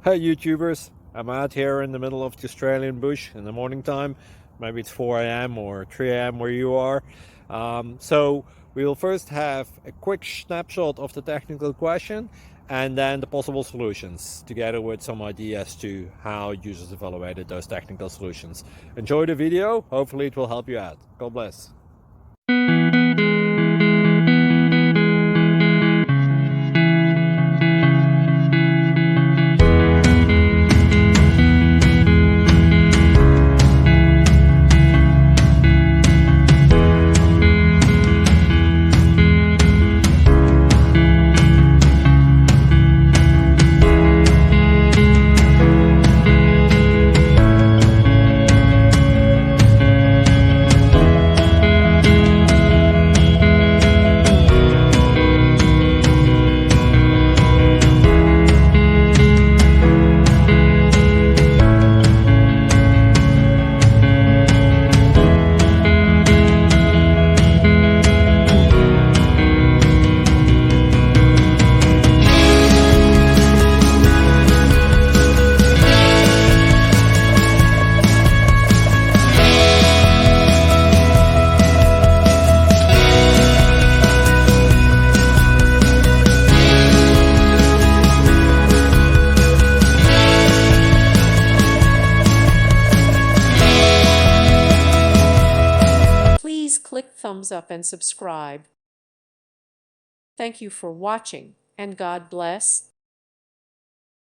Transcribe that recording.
Hey YouTubers, I'm out here in the middle of the Australian bush in the morning time. Maybe it's 4 a.m. or 3 a.m. where you are. So we'll first have a quick snapshot of the technical question and then the possible solutions, together with some ideas to how users evaluated those technical solutions. Enjoy the video, hopefully it will help you out. God bless. Please click thumbs up and subscribe. Thank you for watching, and God bless.